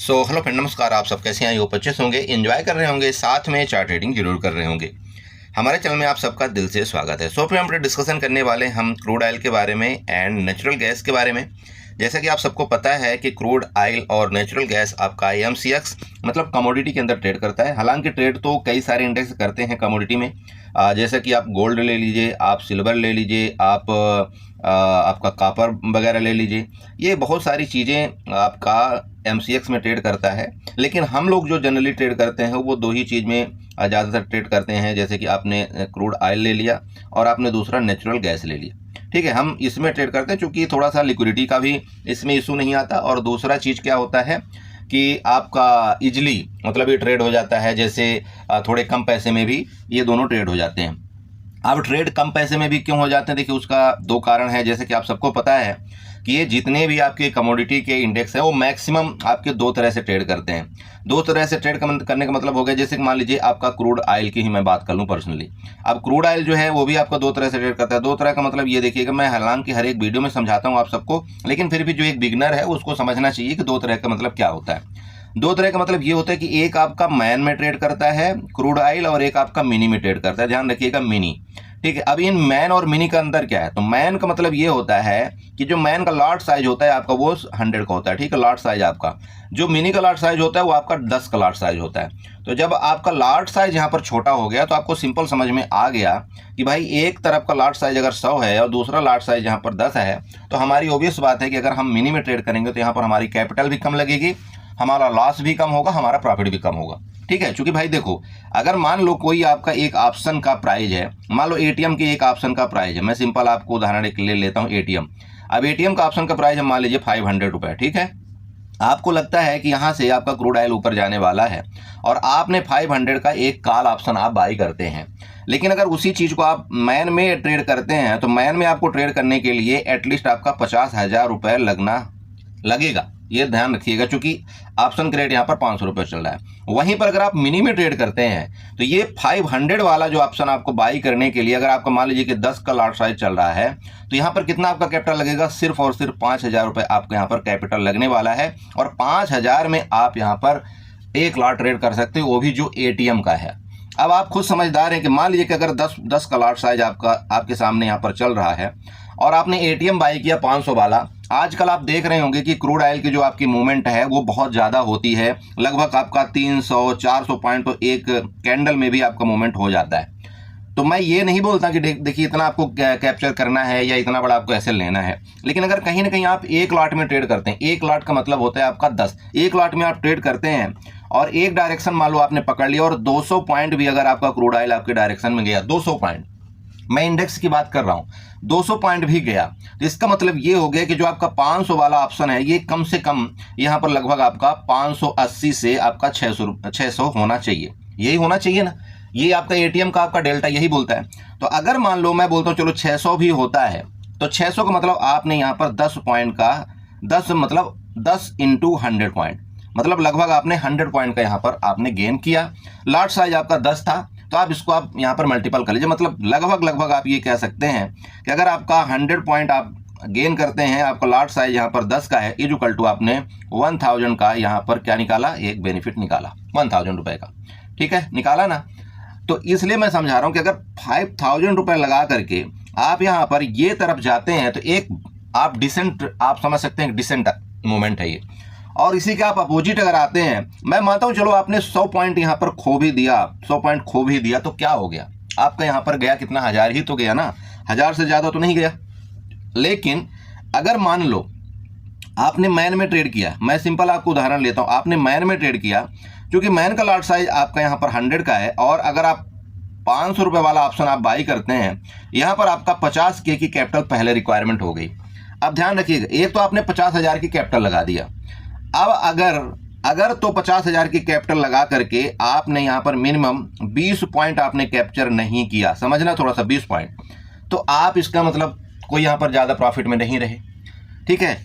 Hello friend, नमस्कार। आप सब कैसे हैं? ये अच्छे से होंगे, एंजॉय कर रहे होंगे, साथ में चार्ट ट्रेडिंग जरूर कर रहे होंगे। हमारे चैनल में आप सबका दिल से स्वागत है। पे हम डिस्कशन करने वाले हम क्रूड ऑयल के बारे में एंड नेचुरल गैस के बारे में। जैसा कि आप सबको पता है कि क्रूड ऑयल और नेचुरल गैस आपका IMCX मतलब कमोडिटी के अंदर ट्रेड करता है। हालांकि ट्रेड तो कई सारे इंडेक्स करते हैं कमोडिटी में, जैसा कि आप गोल्ड ले लीजिए, आप सिल्वर ले लीजिए, आप आपका कापर वगैरह ले लीजिए। ये बहुत सारी चीज़ें आपका MCX में ट्रेड करता है। लेकिन हम लोग जो जनरली ट्रेड करते हैं वो दो ही चीज़ में ज़्यादातर ट्रेड करते हैं। जैसे कि आपने क्रूड ऑयल ले लिया और आपने दूसरा नेचुरल गैस ले लिया। ठीक है, हम इसमें ट्रेड करते हैं क्योंकि थोड़ा सा लिक्विडिटी का भी इसमें इशू नहीं आता। और दूसरा चीज़ क्या होता है कि आपका इजली मतलब ये ट्रेड हो जाता है। जैसे थोड़े कम पैसे में भी ये दोनों ट्रेड हो जाते हैं। अब ट्रेड कम पैसे में भी क्यों हो जाते हैं? देखिए, उसका दो कारण है। जैसे कि आप सबको पता है कि ये जितने भी आपके कमोडिटी के इंडेक्स हैं वो मैक्सिमम आपके दो तरह से ट्रेड करते हैं। दो तरह से ट्रेड करने का मतलब हो गया, जैसे कि मान लीजिए आपका क्रूड ऑयल की ही मैं बात कर लूँ पर्सनली। अब क्रूड ऑयल जो है वो भी आपका दो तरह से ट्रेड करता है। दो तरह का मतलब ये देखिएगा, मैं हालांकि हर एक वीडियो में समझाता हूँ आप सबको, लेकिन फिर भी जो एक बिगनर है उसको समझना चाहिए कि दो तरह का मतलब क्या होता है। दो तरह का मतलब ये होता है कि एक आपका मैन में ट्रेड करता है क्रूड ऑयल और एक आपका मिनी में ट्रेड करता है। ध्यान रखिएगा, मिनी। ठीक है, अब इन मैन और मिनी का अंदर क्या है? तो मैन का मतलब ये होता है कि जो मैन का लॉट साइज होता है आपका वो 100 का होता है। ठीक है, लॉट साइज आपका। जो मिनी का लॉट साइज होता है वो आपका 10 का लॉट साइज होता है। तो जब आपका लॉट साइज यहाँ पर छोटा हो गया तो आपको सिंपल समझ में आ गया कि भाई एक तरफ का लॉट साइज अगर 100 है और दूसरा लॉट साइज यहाँ पर 10 है, तो हमारी ऑब्वियस बात है कि अगर हम मिनी में ट्रेड करेंगे तो यहाँ पर हमारी कैपिटल भी कम लगेगी, हमारा लॉस भी कम होगा, हमारा प्रॉफिट भी कम होगा। ठीक है, क्योंकि भाई देखो, अगर मान लो कोई आपका एक ऑप्शन का प्राइस है, मान लो ATM के एक ऑप्शन का प्राइस है। मैं सिंपल आपको उदाहरण एक ले लेता हूँ, ATM। अब ATM का ऑप्शन का प्राइस है मान लीजिए 500 रुपये। ठीक है, आपको लगता है कि यहाँ से आपका क्रूड ऑयल ऊपर जाने वाला है और आपने 500 का एक कॉल ऑप्शन आप बाई करते हैं। लेकिन अगर उसी चीज़ को आप मैन में ट्रेड करते हैं तो मैन में आपको ट्रेड करने के लिए एटलीस्ट आपका 50,000 रुपये लगेगा। ये ध्यान रखिएगा, क्योंकि ऑप्शन का रेट यहाँ पर 500 रुपये चल रहा है। वहीं पर अगर आप मिनी में ट्रेड करते हैं तो ये 500 वाला जो ऑप्शन आपको बाई करने के लिए, अगर आपका मान लीजिए कि 10 का लॉट साइज चल रहा है, तो यहाँ पर कितना आपका कैपिटल लगेगा? सिर्फ और सिर्फ 5,000 रुपये आपको यहाँ पर कैपिटल लगने वाला है। और 5,000 में आप यहाँ पर एक लॉट ट्रेड कर सकते हो, वो भी जो ATM का है। अब आप खुद समझदार हैं कि मान लीजिए कि अगर 10 का लॉट साइज आपके सामने यहाँ पर चल रहा है और आपने ATM बाई किया 500 वाला। आजकल आप देख रहे होंगे कि क्रूड ऑयल की जो आपकी मूवमेंट है वो बहुत ज़्यादा होती है। लगभग आपका 300-400 पॉइंट तो एक कैंडल में भी आपका मूवमेंट हो जाता है। तो मैं ये नहीं बोलता कि देखिए इतना आपको कैप्चर करना है या इतना बड़ा आपको ऐसे लेना है। लेकिन अगर कहीं ना कहीं आप एक लॉट में ट्रेड करते हैं, एक लॉट का मतलब होता है आपका 10, एक लॉट में आप ट्रेड करते हैं और एक डायरेक्शन मान लो आपने पकड़ लिया और 200 पॉइंट भी अगर आपका क्रूड ऑयल आपके डायरेक्शन में गया, 200 पॉइंट, मैं इंडेक्स की बात कर रहा हूं, 200 पॉइंट भी गया, तो इसका मतलब ये हो गया कि जो आपका 500 वाला ऑप्शन है ये कम से कम यहां पर लगभग आपका 580 से आपका 600 होना चाहिए। यही होना चाहिए ना, ये आपका ATM का आपका डेल्टा यही बोलता है। तो अगर मान लो मैं बोलता हूं चलो 600 भी होता है, तो 600 का मतलब आपने यहां पर 10 पॉइंट का 10 मतलब 10 × 100 पॉइंट, मतलब लगभग आपने 100 पॉइंट का यहां पर आपने गेन किया। लॉट साइज आपका 10 था, तो आप इसको आप यहाँ पर मल्टीपल कर लीजिए। मतलब लगभग आप ये कह सकते हैं कि अगर आपका 100 पॉइंट आप गेन करते हैं, आपका लॉट साइज यहाँ पर 10 का है, इज इक्वल टू आपने 1000 का यहाँ पर क्या निकाला? एक बेनिफिट निकाला 1000 रुपये का। ठीक है, निकाला ना। तो इसलिए मैं समझा रहा हूँ कि अगर 5000 रुपये लगा करके आप यहाँ पर ये तरफ जाते हैं तो एक आप डिसेंट, आप समझ सकते हैं डिसेंट मूवमेंट है ये। और इसी के आप अपोजिट अगर आते हैं, मैं मानता हूं चलो आपने 100 पॉइंट यहां पर खो भी दिया, 100 पॉइंट खो भी दिया, तो क्या हो गया? आपका यहां पर गया कितना? 1000 ही तो गया ना, 1000 से ज्यादा तो नहीं गया। लेकिन अगर मान लो आपने मैन में ट्रेड किया, मैं सिंपल आपको उदाहरण लेता हूं, आपने मैन में ट्रेड किया, क्योंकि मैन का लॉट साइज आपका यहां पर 100 का है और अगर आप 500 रुपये वाला ऑप्शन आप बाई करते हैं, यहां पर आपका 50K की कैपिटल पहले रिक्वायरमेंट हो गई। अब ध्यान रखिएगा, एक तो आपने 50,000 की कैपिटल लगा दिया। अब अगर तो 50,000 की कैपिटल लगा करके आपने यहां पर मिनिमम 20 पॉइंट आपने कैप्चर नहीं किया, समझना थोड़ा सा, 20 पॉइंट, तो आप इसका मतलब कोई यहां पर ज्यादा प्रॉफिट में नहीं रहे। ठीक है,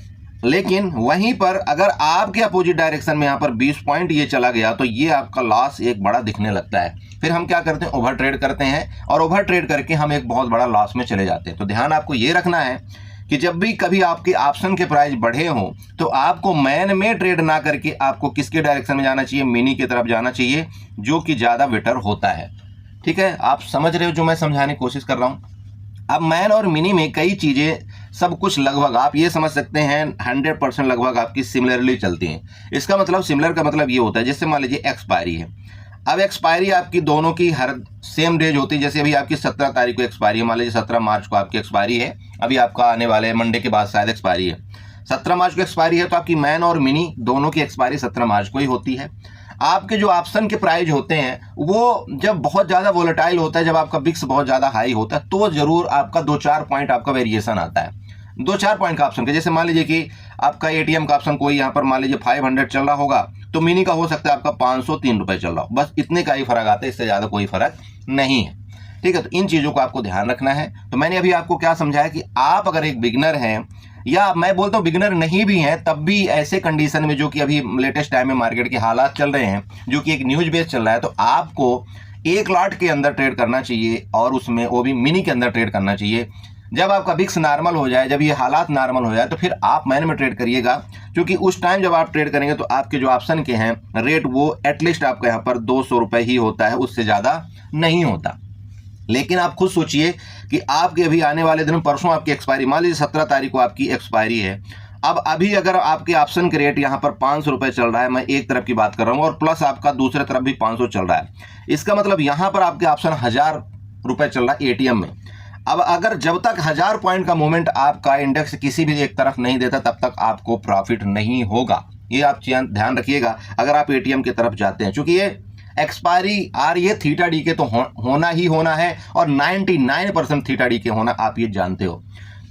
लेकिन वहीं पर अगर आपके अपोजिट डायरेक्शन में यहां पर 20 पॉइंट ये चला गया तो ये आपका लॉस एक बड़ा दिखने लगता है। फिर हम क्या करते हैं? ओवर ट्रेड करते हैं और ओवर ट्रेड करके हम एक बहुत बड़ा लॉस में चले जाते हैं। तो ध्यान आपको ये रखना है कि जब भी कभी आपके ऑप्शन के प्राइस बढ़े हों तो आपको मैन में ट्रेड ना करके आपको किसके डायरेक्शन में जाना चाहिए, मिनी की तरफ जाना चाहिए, जो कि ज़्यादा बेटर होता है। ठीक है, आप समझ रहे हो जो मैं समझाने की कोशिश कर रहा हूँ। अब मैन और मिनी में कई चीज़ें, सब कुछ लगभग आप ये समझ सकते हैं 100% लगभग आपकी सिमिलरली चलती हैं। इसका मतलब सिमिलर का मतलब ये होता है, जैसे मान लीजिए एक्सपायरी है। अब एक्सपायरी आपकी दोनों की हर सेम डेज होती है। जैसे अभी आपकी 17 तारीख को एक्सपायरी है, मान लीजिए 17 मार्च को आपकी एक्सपायरी है, अभी आपका आने वाले मंडे के बाद शायद एक्सपायरी है। 17 मार्च को एक्सपायरी है तो आपकी मैन और मिनी दोनों की एक्सपायरी 17 मार्च को ही होती है। आपके जो ऑप्शन के प्राइस होते हैं वो जब बहुत ज़्यादा वोलेटाइल होता है, जब आपका बिक्स बहुत ज़्यादा हाई होता है, तो ज़रूर आपका 2-4 पॉइंट आपका वेरिएशन आता है। 2-4 पॉइंट का ऑप्शन के, जैसे मान लीजिए कि आपका एटीएम का ऑप्शन कोई यहाँ पर मान लीजिए 500 चल रहा होगा, तो मिनी का हो सकता है आपका 503 रुपये चल रहा हो। बस इतने का ही फर्क आता है, इससे ज़्यादा कोई फर्क नहीं है। ठीक है, तो इन चीज़ों को आपको ध्यान रखना है। तो मैंने अभी आपको क्या समझाया कि आप अगर एक बिगिनर हैं, या मैं बोलता हूँ बिगिनर नहीं भी हैं, तब भी ऐसे कंडीशन में जो कि अभी लेटेस्ट टाइम में मार्केट के हालात चल रहे हैं, जो कि एक न्यूज बेस चल रहा है, तो आपको 1 लॉट के अंदर ट्रेड करना चाहिए, और उसमें वो भी मिनी के अंदर ट्रेड करना चाहिए। जब आपका बिक्स नॉर्मल हो जाए, जब ये हालात नॉर्मल हो जाए, तो फिर आप मैन में ट्रेड करिएगा, क्योंकि उस टाइम जब आप ट्रेड करेंगे तो आपके जो ऑप्शन के हैं रेट वो एटलीस्ट आपका यहाँ पर 200 रुपये ही होता है, उससे ज़्यादा नहीं होता। लेकिन आप खुद सोचिए कि आपके अभी आने वाले दिन, परसों आपकी एक्सपायरी, मान लीजिए 17 तारीख को आपकी एक्सपायरी है। अब अभी अगर आपके ऑप्शन के रेट यहाँ पर 500 रुपये चल रहा है, मैं एक तरफ की बात कर रहा हूँ, और प्लस आपका दूसरे तरफ भी 500 चल रहा है, इसका मतलब यहाँ पर आपके ऑप्शन 1000 रुपये चल रहा है एटीएम में। अब अगर जब तक 1000 पॉइंट का मूवमेंट आपका इंडेक्स किसी भी एक तरफ नहीं देता, तब तक आपको प्रॉफिट नहीं होगा। ये आप ध्यान रखिएगा अगर आप एटीएम की तरफ जाते हैं, क्योंकि ये एक्सपायरी आ रही है थीटा डी के, तो होना ही होना है, और 99% थीटा डी के होना आप ये जानते हो।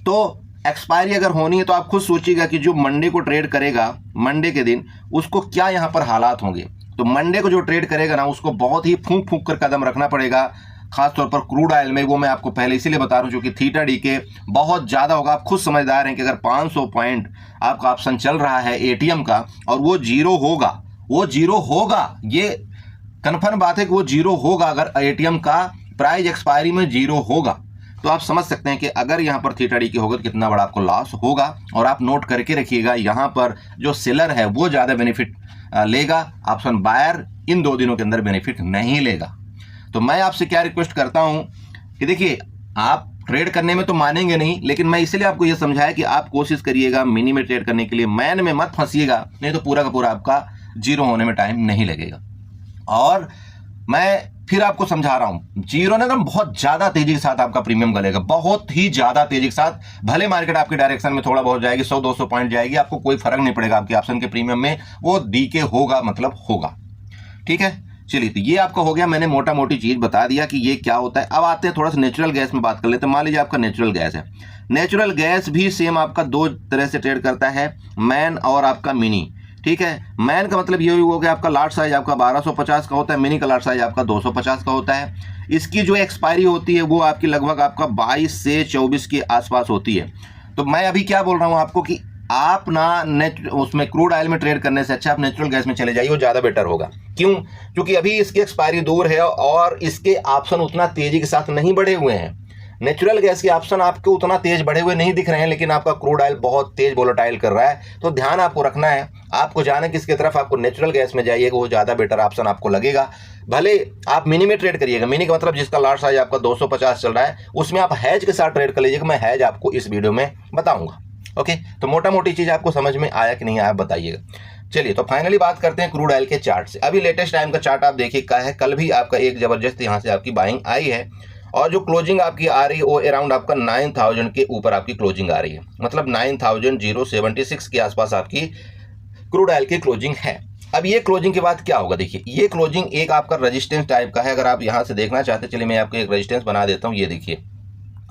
तो एक्सपायरी अगर होनी है तो आप खुद सोचिएगा कि जो मंडे को ट्रेड करेगा, मंडे के दिन उसको क्या यहाँ पर हालात होंगे। तो मंडे को जो ट्रेड करेगा ना, उसको बहुत ही फूंक फूंक कर कदम रखना पड़ेगा, खासतौर पर क्रूड ऑयल में। वो मैं आपको पहले इसीलिए बता रहा हूँ क्योंकि थीटा डी के बहुत ज़्यादा होगा। आप खुद समझदार हैं कि अगर 500 पॉइंट आपका ऑप्शन चल रहा है एटीएम का, और वो जीरो होगा, ये कन्फर्म बात है कि वो जीरो होगा। अगर एटीएम का प्राइस एक्सपायरी में जीरो होगा, तो आप समझ सकते हैं कि अगर यहाँ पर थीटा डी की होगा तो कितना बड़ा आपको लॉस होगा। और आप नोट करके रखिएगा, यहाँ पर जो सेलर है वो ज़्यादा बेनिफिट लेगा, ऑप्शन बायर इन 2 दिनों के अंदर बेनिफिट नहीं लेगा। तो मैं आपसे क्या रिक्वेस्ट करता हूँ कि देखिए, आप ट्रेड करने में तो मानेंगे नहीं, लेकिन मैं इसलिए आपको ये समझाया कि आप कोशिश करिएगा मिनी में ट्रेड करने के लिए, मैन में मत फंसिएगा, नहीं तो पूरा का पूरा आपका जीरो होने में टाइम नहीं लगेगा। और मैं फिर आपको समझा रहा हूं, जीरो ने तो बहुत ज्यादा तेजी के साथ आपका प्रीमियम गलेगा, बहुत ही ज्यादा तेजी के साथ। भले मार्केट आपके डायरेक्शन में थोड़ा बहुत जाएगी, 100-200 पॉइंट जाएगी, आपको कोई फर्क नहीं पड़ेगा आपके ऑप्शन के प्रीमियम में, वो डीके होगा मतलब होगा। ठीक है, चलिए, तो ये आपका हो गया, मैंने मोटा मोटी चीज बता दिया कि ये क्या होता है। अब आते हैं थोड़ा सा नेचुरल गैस में बात कर लेते हैं। मान लीजिए आपका नेचुरल गैस है, नेचुरल गैस भी सेम आपका 2 तरह से ट्रेड करता है, मैन और आपका मिनी। ठीक है, मैन का मतलब ये हो गया आपका लाट साइज आपका 1250 का होता है, मिनी का लाट साइज आपका 250 का होता है। इसकी जो एक्सपायरी होती है वो आपकी लगभग आपका 22 से 24 के आसपास होती है। तो मैं अभी क्या बोल रहा हूँ आपको कि आप ना उसमें क्रूड ऑयल में ट्रेड करने से अच्छा आप नेचुरल गैस में चले जाइए, वो ज़्यादा बेटर होगा। क्यों? क्योंकि अभी इसकी एक्सपायरी दूर है और इसके ऑप्शन उतना तेजी के साथ नहीं बढ़े हुए हैं। नेचुरल गैस के ऑप्शन आपको उतना तेज बढ़े हुए नहीं दिख रहे हैं, लेकिन आपका क्रूड ऑयल बहुत तेज वोलेटाइल कर रहा है। तो ध्यान आपको रखना है, आपको जाने किसकी तरफ, आपको नेचुरल गैस में जाइएगा, वो ज़्यादा बेटर ऑप्शन आपको लगेगा। भले आप मिनी में ट्रेड करिएगा, मिनी का मतलब जिसका लाट साइज आपका 250 चल रहा है, उसमें आप हैज के साथ ट्रेड कर लीजिएगा। मैं हैज आपको इस वीडियो में बताऊंगा। ओके, तो मोटा मोटी चीज़ आपको समझ में आया कि नहीं आया, बताइएगा। चलिए, तो फाइनली बात करते हैं क्रूड ऑयल के चार्ट से। अभी लेटेस्ट टाइम का चार्ट आप देखिए क्या है, कल भी आपका एक जबरदस्त यहाँ से आपकी बाइंग आई है, और जो क्लोजिंग आपकी आ रही है वो अराउंड आपका 9000 के ऊपर आपकी क्लोजिंग आ रही है, मतलब 9076 के आसपास आपकी क्रूड ऑयल की क्लोजिंग है। अब ये क्लोजिंग के बाद क्या होगा, देखिए, ये क्लोजिंग एक आपका रेजिस्टेंस टाइप का है। अगर आप यहाँ से देखना चाहते हैं, चलिए मैं आपको एक रेजिस्टेंस बना देता हूँ। ये देखिए,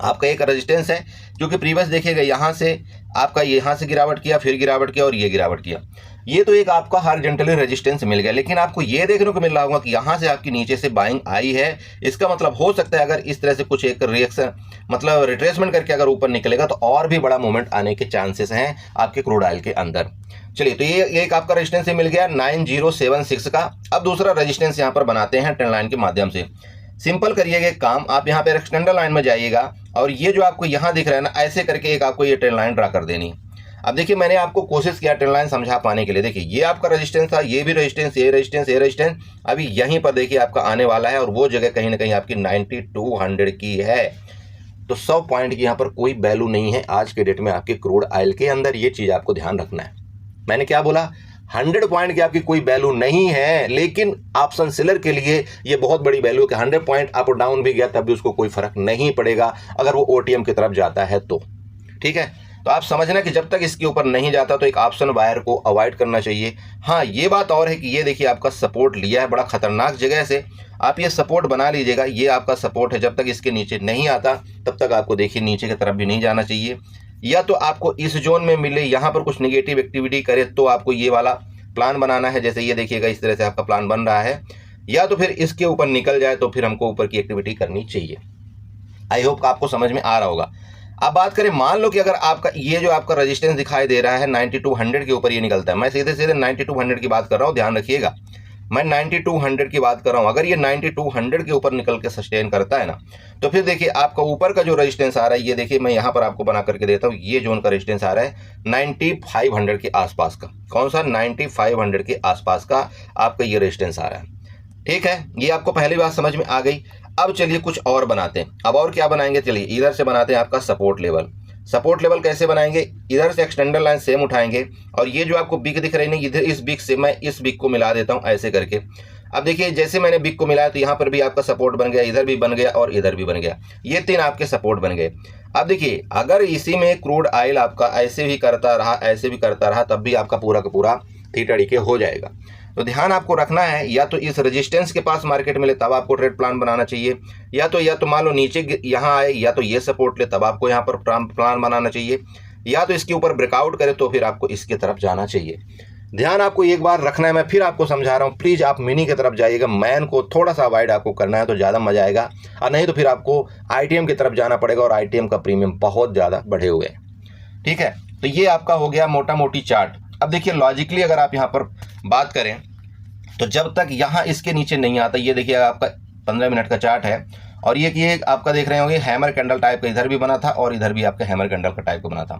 आपका एक रेजिस्टेंस है जो कि प्रीवियस देखिएगा, यहाँ से आपका यहाँ से गिरावट किया, फिर गिरावट किया और ये गिरावट किया। ये तो एक आपका हॉरिजॉन्टली रेजिस्टेंस मिल गया, लेकिन आपको ये देखने को मिल रहा होगा कि यहाँ से आपकी नीचे से बाइंग आई है। इसका मतलब हो सकता है अगर इस तरह से कुछ एक रिएक्शन मतलब रिट्रेसमेंट करके अगर ऊपर निकलेगा तो और भी बड़ा मूवमेंट आने के चांसेस हैं आपके क्रूड ऑयल के अंदर। चलिए, तो ये एक आपका रेजिस्टेंस मिल गया 9076 का। अब दूसरा रेजिस्टेंस यहाँ पर बनाते हैं ट्रेंड लाइन के माध्यम से। सिंपल करिएगा एक काम, आप यहाँ पे एक्सटेंडर लाइन में जाइएगा और ये जो आपको यहाँ दिख रहा है ना, ऐसे करके एक आपको ये ट्रेंड लाइन ड्रा कर देनी है। अब देखिए मैंने आपको कोशिश किया ट्रेंड लाइन समझा पाने के लिए। देखिए ये आपका रेजिस्टेंस था, ये भी रेजिस्टेंस, ये रेजिस्टेंस, ये रेजिस्टेंस, अभी यहीं पर देखिए आपका आने वाला है और वो जगह कहीं ना कहीं आपकी 9200 की है। तो 100 पॉइंट की यहाँ पर कोई वैल्यू नहीं है आज के डेट में आपके क्रूड ऑयल के अंदर। ये चीज़ आपको ध्यान रखना है। मैंने क्या बोला, 100 पॉइंट की आपकी कोई वैल्यू नहीं है, लेकिन ऑप्शन सेलर के लिए ये बहुत बड़ी वैल्यू है कि 100 पॉइंट अप और डाउन भी गया तब भी उसको कोई फर्क नहीं पड़ेगा अगर वो ओटीएम की तरफ जाता है तो। ठीक है, तो आप समझना कि जब तक इसके ऊपर नहीं जाता तो एक ऑप्शन बायर को अवॉइड करना चाहिए। हाँ, ये बात और है कि ये देखिए आपका सपोर्ट लिया है बड़ा खतरनाक जगह से, आप ये सपोर्ट बना लीजिएगा। ये आपका सपोर्ट है, जब तक इसके नीचे नहीं आता तब तक आपको देखिए नीचे की तरफ भी नहीं जाना चाहिए। या तो आपको इस जोन में मिले, यहाँ पर कुछ निगेटिव एक्टिविटी करे तो आपको ये वाला प्लान बनाना है। जैसे ये देखिएगा इस तरह से आपका प्लान बन रहा है, या तो फिर इसके ऊपर निकल जाए तो फिर हमको ऊपर की एक्टिविटी करनी चाहिए। आई होप आपको समझ में आ रहा होगा। अब बात करें, मान लो कि अगर आपका ये जो आपका रेजिस्टेंस दिखाई दे रहा है 9200 के ऊपर ये निकलता है। मैं सीधे सीधे 9200 की बात कर रहा हूँ, ध्यान रखिएगा, मैं 9200 की बात कर रहा हूँ। अगर ये 9200 के ऊपर निकल के सस्टेन करता है ना, तो फिर देखिए आपका ऊपर का जो रेजिस्टेंस आ रहा है, ये देखिए मैं यहाँ पर आपको बना करके देता हूँ। ये जोन का रेजिस्टेंस आ रहा है 9500 के आसपास का। कौन सा? 9500 के आसपास का आपका ये रेजिस्टेंस आ रहा है। ठीक है, ये आपको पहली बात समझ में आ गई। अब चलिए कुछ और बनाते हैं। अब और क्या बनाएंगे, चलिए इधर से बनाते हैं आपका सपोर्ट लेवल। सपोर्ट लेवल कैसे बनाएंगे, इधर से एक्सटेंडर लाइन सेम उठाएंगे और ये जो आपको बिग दिख रही है इधर, इस बिग से मैं इस बिग को मिला देता हूं ऐसे करके। अब देखिए जैसे मैंने बिग को मिलाया तो यहाँ पर भी आपका सपोर्ट बन गया, इधर भी बन गया और इधर भी बन गया। ये 3 आपके सपोर्ट बन गए। अब देखिए अगर इसी में क्रूड ऑयल आपका ऐसे भी करता रहा, ऐसे भी करता रहा, तब भी आपका पूरा का पूरा थीटा डीके हो जाएगा। तो ध्यान आपको रखना है, या तो इस रेजिस्टेंस के पास मार्केट मिले तब आपको ट्रेड प्लान बनाना चाहिए, या तो मान लो नीचे यहाँ आए, या तो ये सपोर्ट ले तब आपको यहाँ पर प्लान बनाना चाहिए, या तो इसके ऊपर ब्रेकआउट करे तो फिर आपको इसकी तरफ जाना चाहिए। ध्यान आपको एक बार रखना है, मैं फिर आपको समझा रहा हूँ, प्लीज़ आप मिनी की तरफ जाइएगा। मैन को थोड़ा सा अवॉइड आपको करना है तो ज़्यादा मजा आएगा, और नहीं तो फिर आपको आईटीएम की तरफ जाना पड़ेगा और आईटीएम का प्रीमियम बहुत ज़्यादा बढ़े हुए हैं। ठीक है, तो ये आपका हो गया मोटा मोटी चार्ट। अब देखिए लॉजिकली अगर आप यहाँ पर बात करें तो जब तक यहाँ इसके नीचे नहीं आता, ये देखिए आपका 15 मिनट का चार्ट है और ये आपका देख रहे होंगे हैमर कैंडल टाइप का इधर भी बना था और इधर भी आपका हैमर कैंडल का टाइप का बना था।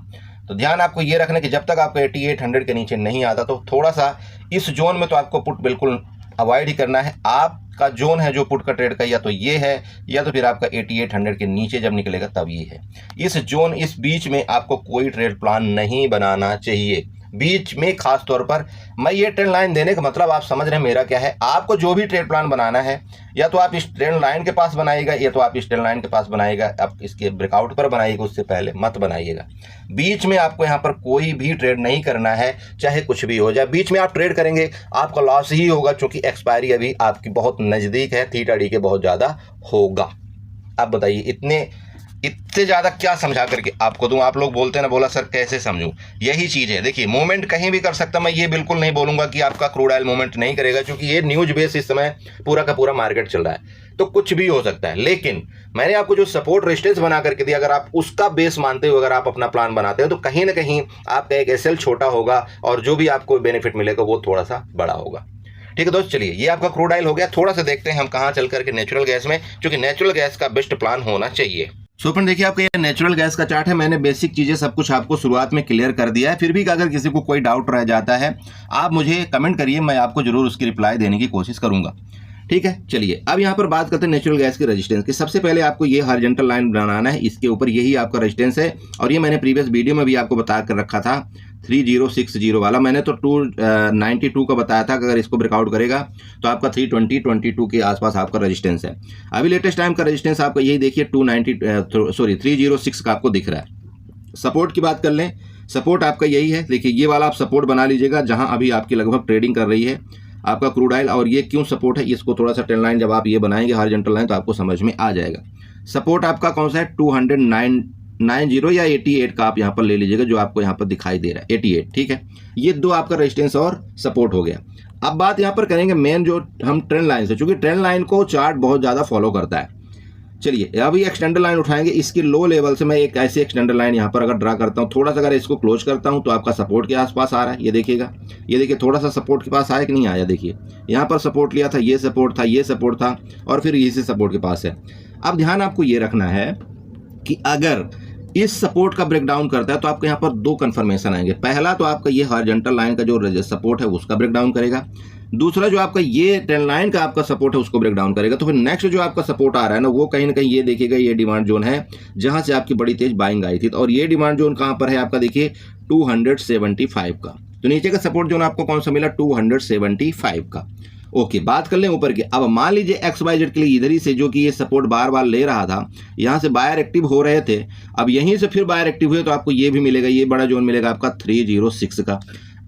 तो ध्यान आपको ये रखना कि जब तक आपका 8800 के नीचे नहीं आता तो थोड़ा सा इस जोन में तो आपको पुट बिल्कुल अवॉइड ही करना है। आपका जोन है जो पुट का ट्रेड का, या तो ये है या तो फिर आपका 8800 के नीचे जब निकलेगा तब ये है। इस जोन, इस बीच में आपको कोई ट्रेड प्लान नहीं बनाना चाहिए। बीच में खास तौर पर मैं ये ट्रेंड लाइन देने का मतलब आप समझ रहे हैं मेरा क्या है। आपको जो भी ट्रेड प्लान बनाना है, या तो आप इस ट्रेंड लाइन के पास बनाइएगा, या तो आप इस ट्रेंड लाइन के पास बनाइएगा, आप इसके ब्रेकआउट पर बनाइएगा, उससे पहले मत बनाइएगा। बीच में आपको यहाँ पर कोई भी ट्रेड नहीं करना है, चाहे कुछ भी हो जाए। बीच में आप ट्रेड करेंगे आपका लॉस ही होगा, क्योंकि एक्सपायरी अभी आपकी बहुत नज़दीक है, थीटा डी के बहुत ज़्यादा होगा। अब बताइए इतने ज़्यादा क्या समझा करके आपको दूं? आप लोग बोलते हैं ना, बोला सर कैसे समझूं? यही चीज़ है। देखिए मूवमेंट कहीं भी कर सकता, मैं ये बिल्कुल नहीं बोलूँगा कि आपका क्रूड ऑयल मूवमेंट नहीं करेगा, क्योंकि ये न्यूज बेस इस समय पूरा का पूरा मार्केट चल रहा है, तो कुछ भी हो सकता है। लेकिन मैंने आपको जो सपोर्ट रेजिस्टेंस बना करके दिया, अगर आप उसका बेस मानते हो, अगर आप अपना प्लान बनाते हो, तो कहीं ना कहीं आपका एक एसएल छोटा होगा और जो भी आपको बेनिफिट मिलेगा वो थोड़ा सा बड़ा होगा। ठीक है दोस्त, चलिए ये आपका क्रूड ऑयल हो गया। थोड़ा सा देखते हैं हम कहाँ चल करके नेचुरल गैस में, क्योंकि नेचुरल गैस का बेस्ट प्लान होना चाहिए। सो फ्रेंड देखिए आपका ये नेचुरल गैस का चार्ट है। मैंने बेसिक चीज़ें सब कुछ आपको शुरुआत में क्लियर कर दिया है। फिर भी अगर किसी को कोई डाउट रह जाता है आप मुझे कमेंट करिए, मैं आपको जरूर उसकी रिप्लाई देने की कोशिश करूंगा। ठीक है, चलिए अब यहाँ पर बात करते हैं नेचुरल गैस के रेजिस्टेंस की। सबसे पहले आपको ये हॉरिजॉन्टल लाइन बनाना है, इसके ऊपर यही आपका रेजिस्टेंस है, और ये मैंने प्रीवियस वीडियो में भी आपको बता कर रखा था 3060 वाला। मैंने तो 292 का बताया था कि अगर इसको ब्रेकआउट करेगा तो आपका 320-22 के आसपास आपका रेजिस्टेंस है। अभी लेटेस्ट टाइम का रेजिस्टेंस आपका यही देखिए 306 का आपको दिख रहा है। सपोर्ट की बात कर लें, सपोर्ट आपका यही है, देखिए ये वाला आप सपोर्ट बना लीजिएगा जहां अभी आपकी लगभग ट्रेडिंग कर रही है आपका क्रूड ऑयल। और ये क्यों सपोर्ट है, इसको थोड़ा सा ट्रेंड लाइन जब आप ये बनाएंगे हॉरिजॉन्टल लाइन तो आपको समझ में आ जाएगा। सपोर्ट आपका कौन सा है, 290 या 88 का आप यहाँ पर ले लीजिएगा, जो आपको यहाँ पर दिखाई दे रहा है 88। ठीक है, ये दो आपका रेजिस्टेंस और सपोर्ट हो गया। अब बात यहाँ पर करेंगे मेन जो हम ट्रेंड लाइन से, चूंकि ट्रेंड लाइन को चार्ट बहुत ज़्यादा फॉलो करता है, चलिए अभी एक्सटेंडर लाइन उठाएंगे, इसकी लो लेवल से मैं एक ऐसी एक्सटेंडर लाइन यहाँ पर अगर ड्रा करता हूँ, थोड़ा सा अगर इसको क्लोज करता हूँ तो आपका सपोर्ट के आसपास आ रहा है, ये देखिएगा, ये देखिए थोड़ा सा सपोर्ट के पास आया कि नहीं आया, देखिए यहाँ पर सपोर्ट लिया था, ये सपोर्ट था, ये सपोर्ट था, और फिर इसी सपोर्ट के पास है। अब ध्यान आपको ये रखना है कि अगर इस सपोर्ट का ब्रेकडाउन करता है तो आपको यहाँ पर दो कन्फर्मेशन आएंगे। पहला तो आपका ये हॉरिजॉन्टल लाइन का जो सपोर्ट है उसका ब्रेकडाउन करेगा, दूसरा जो आपका ये ट्रेंड लाइन का आपका सपोर्ट है उसको ब्रेकडाउन करेगा। तो फिर नेक्स्ट जो आपका सपोर्ट आ रहा है ना, वो कहीं ना कहीं ये देखिएगा, ये डिमांड जोन है जहां से आपकी बड़ी तेज बाइंग आई थी, और ये डिमांड जोन कहां पर है आपका, देखिए 275 का। तो नीचे का सपोर्ट जोन आपको कौन सा मिला, 275 का। ओके, बात कर लें ऊपर की। अब मान लीजिए XYZ के लिए इधर ही से जो कि ये सपोर्ट बार बार ले रहा था, यहाँ से बायर एक्टिव हो रहे थे, अब यहीं से फिर बायर एक्टिव हुए तो आपको ये भी मिलेगा, ये बड़ा जोन मिलेगा आपका 306 का।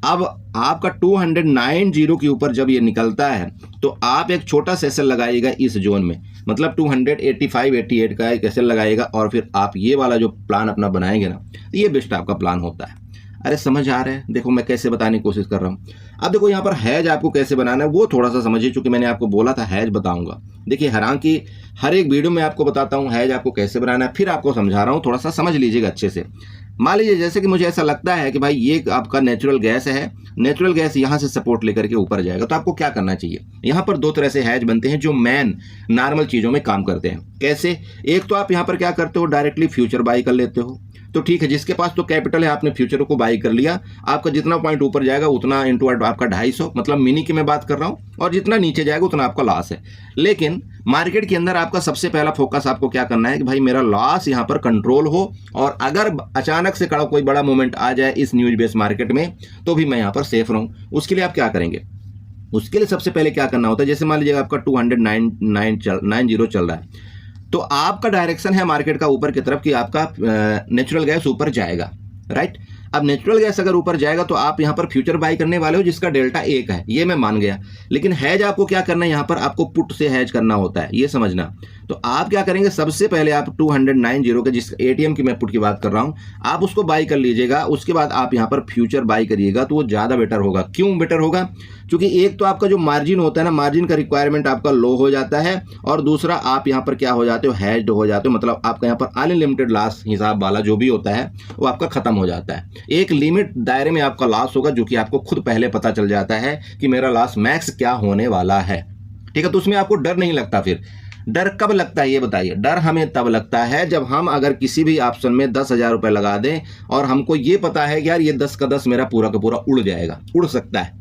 अब आपका 290 के ऊपर जब ये निकलता है तो आप एक छोटा सा एसएल लगाइएगा इस जोन में, मतलब 285-88 का एक एसएल लगाइएगा, और फिर आप ये वाला जो प्लान अपना बनाएंगे ना, ये बेस्ट आपका प्लान होता है। अरे समझ आ रहा है, देखो मैं कैसे बताने की कोशिश कर रहा हूँ। अब देखो यहाँ पर हैज आपको कैसे बनाना है वो थोड़ा सा समझिए, चूंकि मैंने आपको बोला था हैज बताऊंगा। देखिए हालांकि हर एक वीडियो में आपको बताता हूँ हैज आपको कैसे बनाना है, फिर आपको समझा रहा हूँ, थोड़ा सा समझ लीजिएगा अच्छे से। मान लीजिए जैसे कि मुझे ऐसा लगता है कि भाई ये आपका नेचुरल गैस है, नेचुरल गैस यहाँ से सपोर्ट लेकर के ऊपर जाएगा, तो आपको क्या करना चाहिए। यहाँ पर दो तरह से हैज बनते हैं जो मैन नॉर्मल चीज़ों में काम करते हैं। कैसे, एक तो आप यहाँ पर क्या करते हो, डायरेक्टली फ्यूचर बाई कर लेते हो, तो ठीक है, जिसके पास तो कैपिटल है आपने फ्यूचर को बाई कर लिया, आपका जितना पॉइंट ऊपर जाएगा उतना इंटू आपका 250, मतलब मिनी की मैं बात कर रहा हूँ, और जितना नीचे जाएगा उतना आपका लॉस है। लेकिन मार्केट के अंदर आपका सबसे पहला फोकस आपको क्या करना है कि भाई मेरा लॉस यहाँ पर कंट्रोल हो, और अगर अचानक से कोई बड़ा मूवमेंट आ जाए इस न्यूज बेस्ड मार्केट में तो भी मैं यहाँ पर सेफ रहूँ। उसके लिए आप क्या करेंगे, उसके लिए सबसे पहले क्या करना होता है, जैसे मान लीजिएगा आपका 290 चल रहा है, तो आपका डायरेक्शन है मार्केट का ऊपर की तरफ कि आपका नेचुरल गैस ऊपर जाएगा, राइट। अब नेचुरल गैस अगर ऊपर जाएगा तो आप यहाँ पर फ्यूचर बाई करने वाले हो जिसका डेल्टा 1 है, ये मैं मान गया। लेकिन हैज आपको क्या करना है, यहाँ पर आपको पुट से हैज करना होता है, ये समझना। तो आप क्या करेंगे, सबसे पहले आप 290 के जिस एटीएम की मैं पुट की बात कर रहा हूँ, आप उसको बाई कर लीजिएगा। उसके बाद आप यहाँ पर फ्यूचर बाई करिएगा तो वो ज़्यादा बेटर होगा। क्यों बेटर होगा, क्योंकि एक तो आपका जो मार्जिन होता है ना, मार्जिन का रिक्वायरमेंट आपका लो हो जाता है, और दूसरा आप यहाँ पर क्या हो जाते हो, हैज्ड हो जाते हो, मतलब आपका यहाँ पर अनलिमिटेड लॉस हिसाब वाला जो भी होता है वो आपका खत्म हो जाता है। एक लिमिट दायरे में आपका लॉस होगा जो कि आपको खुद पहले पता चल जाता है कि मेरा लॉस मैक्स क्या होने वाला है, ठीक है। तो उसमें आपको डर नहीं लगता। फिर डर कब लगता है ये बताइए, डर हमें तब लगता है जब हम अगर किसी भी ऑप्शन में 10,000 रुपये लगा दें और हमको ये पता है कि यार ये 10 का 10 मेरा पूरा का पूरा उड़ जाएगा, उड़ सकता है,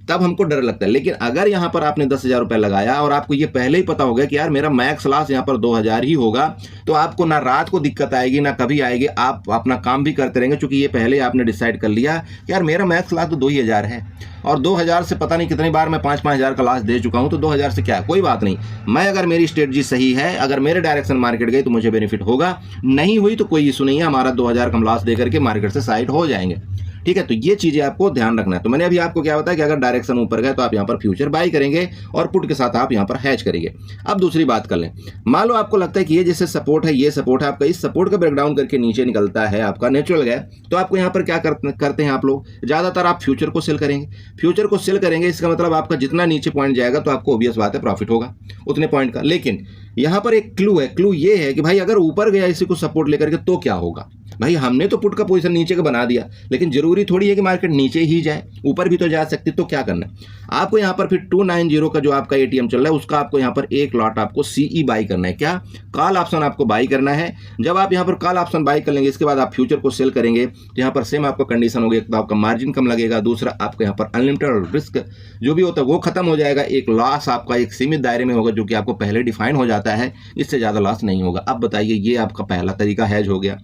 तब हमको डर लगता है। लेकिन अगर यहाँ पर आपने 10,000 रुपये लगाया और आपको ये पहले ही पता हो गया कि यार मेरा मैक्स लॉस यहाँ पर 2,000 ही होगा, तो आपको ना रात को दिक्कत आएगी ना कभी आएगी, आप अपना काम भी करते रहेंगे, क्योंकि ये पहले आपने डिसाइड कर लिया कि यार मेरा मैक्स लॉस तो 2,000 है, और 2,000 से पता नहीं कितनी बार मैं 5,000 का लॉस दे चुका हूँ, तो 2,000 से क्या, कोई बात नहीं। मैं अगर मेरी स्ट्रेटजी सही है, अगर मेरे डायरेक्शन मार्केट गई तो मुझे बेनिफिट होगा, नहीं हुई तो कोई इशू नहीं है, हमारा 2,000 कम लॉस दे करके मार्केट से साइड हो जाएंगे, ठीक है। तो ये चीजें आपको ध्यान रखना है। तो मैंने अभी आपको क्या बताया कि अगर डायरेक्शन ऊपर गए तो आप यहाँ पर फ्यूचर बाई करेंगे और पुट के साथ आप यहाँ पर हैच करेंगे। अब दूसरी बात कर लें, मान लो आपको लगता है कि ये जैसे सपोर्ट है, ये सपोर्ट है आपका, इस सपोर्ट का ब्रेकडाउन करके नीचे निकलता है आपका नेचुरल गैस, तो आपको यहाँ पर क्या करते हैं आप लोग, ज्यादातर आप फ्यूचर को सेल करेंगे। फ्यूचर को सेल करेंगे इसका मतलब आपका जितना नीचे पॉइंट जाएगा तो आपको ऑब्वियस बात है प्रॉफिट होगा उतने पॉइंट का। लेकिन यहाँ पर एक क्लू है, क्लू ये है कि भाई अगर ऊपर गया इसी को सपोर्ट लेकर के तो क्या होगा। भाई हमने तो पुट का पोजीशन नीचे का बना दिया, लेकिन जरूरी थोड़ी है कि मार्केट नीचे ही जाए, ऊपर भी तो जा सकती। तो क्या करना है आपको, यहाँ पर फिर 290 का जो आपका एटीएम चल रहा है उसका आपको यहाँ पर एक लॉट आपको सीई बाई करना है। क्या, कॉल ऑप्शन आपको बाई करना है। जब आप यहाँ पर कॉल ऑप्शन बाई कर लेंगे इसके बाद आप फ्यूचर को सेल करेंगे, तो यहाँ पर सेम आपका कंडीशन होगी, एक तो आपका मार्जिन कम लगेगा, दूसरा आपको यहाँ पर अनलिमिटेड रिस्क जो भी होता है वो खत्म हो जाएगा, एक लॉस आपका एक सीमित दायरे में होगा जो कि आपको पहले डिफाइन हो जाता है, इससे ज़्यादा लॉस नहीं होगा। अब बताइए, ये आपका पहला तरीका हैज हो गया।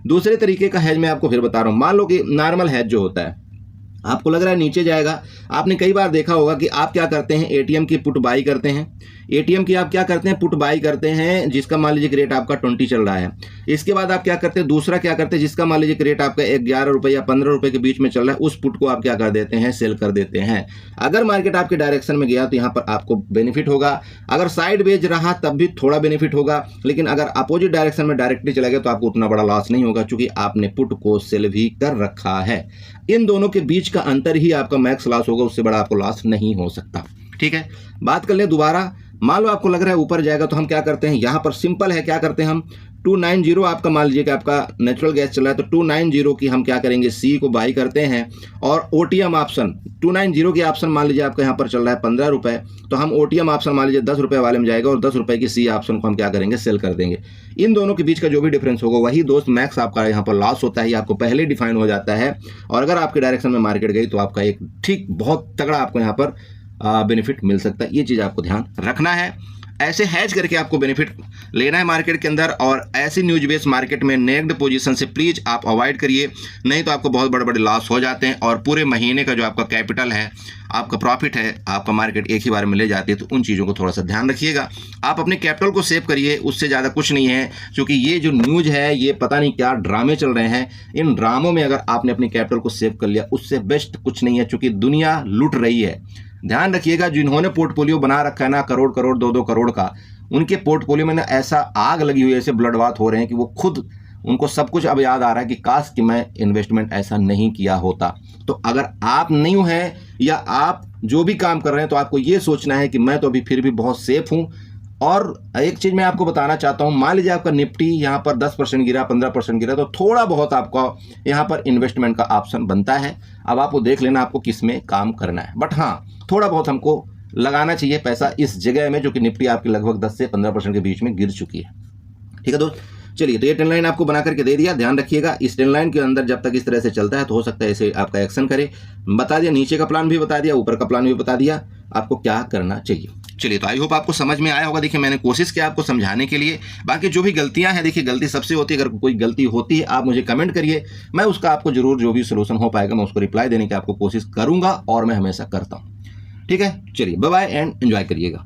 दूसरे तरीके का हैज मैं आपको फिर बता रहा हूं। मान लो कि नॉर्मल हैज जो होता है, आपको लग रहा है नीचे जाएगा, आपने कई बार देखा होगा कि आप क्या करते हैं, एटीएम की पुट बाई करते हैं, एटीएम की आप क्या करते हैं, पुट बाई करते हैं, जिसका मान लीजिए रेट आपका 20 चल रहा है। इसके बाद आप क्या करते हैं, दूसरा क्या करते हैं, जिसका मान लीजिए रेट आपका 11 रुपये या 15 रुपये के बीच में चल रहा है, उस पुट को आप क्या कर देते हैं, सेल कर देते हैं। अगर मार्केट आपके डायरेक्शन में गया तो यहाँ पर आपको बेनिफिट होगा, अगर साइड वेज रहा तब भी थोड़ा बेनिफिट होगा, लेकिन अगर अपोजिट डायरेक्शन में डायरेक्टली चला गया तो आपको उतना बड़ा लॉस नहीं होगा, क्योंकि आपने पुट को सेल भी कर रखा है। इन दोनों के बीच का अंतर ही आपका मैक्स लॉस होगा, उससे बड़ा आपको लॉस नहीं हो सकता, ठीक है। बात कर ले दोबारा, मान लो आपको लग रहा है ऊपर जाएगा, तो हम क्या करते हैं, यहाँ पर सिंपल है, क्या करते हैं हम 290 आपका मान लीजिए कि आपका नेचुरल गैस चल रहा है, तो 290 की हम क्या करेंगे, सी को बाई करते हैं और ओटीएम ऑप्शन 290 की ऑप्शन मान लीजिए आपका यहाँ पर चल रहा है 15 रुपये, तो हम ओटीएम ऑप्शन मान लीजिए 10 रुपये वाले में जाएगा और 10 रुपये की सी ऑप्शन को हम क्या करेंगे, सेल कर देंगे। इन दोनों के बीच का जो भी डिफरेंस होगा वही दोस्त मैक्स आपका यहाँ पर लॉस होता है, आपको पहले डिफाइन हो जाता है। और अगर आपके डायरेक्शन में मार्केट गई तो आपका एक ठीक बहुत तगड़ा आपको यहाँ पर बेनिफिट मिल सकता है। ये चीज़ आपको ध्यान रखना है। ऐसे हैज करके आपको बेनिफिट लेना है मार्केट के अंदर, और ऐसी न्यूज बेस्ड मार्केट में नेग्ड पोजीशन से प्लीज़ आप अवॉइड करिए, नहीं तो आपको बहुत बड़े बड़े लॉस हो जाते हैं और पूरे महीने का जो आपका कैपिटल है, आपका प्रॉफिट है, आपका मार्केट एक ही बार में ले जाती है। तो उन चीज़ों को थोड़ा सा ध्यान रखिएगा। आप अपने कैपिटल को सेव करिए, उससे ज़्यादा कुछ नहीं है, क्योंकि ये जो न्यूज है ये पता नहीं क्या ड्रामे चल रहे हैं। इन ड्रामों में अगर आपने अपनी कैपिटल को सेव कर लिया, उससे बेस्ट कुछ नहीं है, क्योंकि दुनिया लूट रही है। ध्यान रखिएगा, जिन्होंने पोर्टफोलियो बना रखा है ना करोड़ करोड़ 2-2 करोड़ का, उनके पोर्टफोलियो में ना ऐसा आग लगी हुई है, ऐसे ब्लड बाथ हो रहे हैं कि वो खुद, उनको सब कुछ अब याद आ रहा है कि काश कि मैं इन्वेस्टमेंट ऐसा नहीं किया होता। तो अगर आप न्यू हैं या आप जो भी काम कर रहे हैं, तो आपको ये सोचना है कि मैं तो अभी फिर भी बहुत सेफ हूँ। और एक चीज़ मैं आपको बताना चाहता हूँ, मान लीजिए आपका निफ्टी यहाँ पर 10% गिरा, 15% गिरा, तो थोड़ा बहुत आपका यहाँ पर इन्वेस्टमेंट का ऑप्शन बनता है। अब आपको देख लेना आपको किस में काम करना है, बट हाँ थोड़ा बहुत हमको लगाना चाहिए पैसा इस जगह में, जो कि निफ्टी आपकी लगभग 10 से 15% के बीच में गिर चुकी है। ठीक है दोस्त, चलिए तो ये ट्रेंड लाइन आपको बना करके दे दिया। ध्यान रखिएगा, इस ट्रेंड लाइन के अंदर जब तक इस तरह से चलता है तो हो सकता है ऐसे आपका एक्शन करे, बता दिया, नीचे का प्लान भी बता दिया, ऊपर का प्लान भी बता दिया, आपको क्या करना चाहिए। चलिए तो आई होप आपको समझ में आया होगा। देखिए मैंने कोशिश किया आपको समझाने के लिए, बाकी जो भी गलतियां हैं, देखिए गलती सबसे होती है, अगर कोई गलती होती है आप मुझे कमेंट करिए, मैं उसका आपको जरूर जो भी सोल्यूशन हो पाएगा मैं उसको रिप्लाई देने की आपको कोशिश करूंगा, और मैं हमेशा करता हूँ। ठीक है, चलिए बाय बाय एंड एंजॉय करिएगा।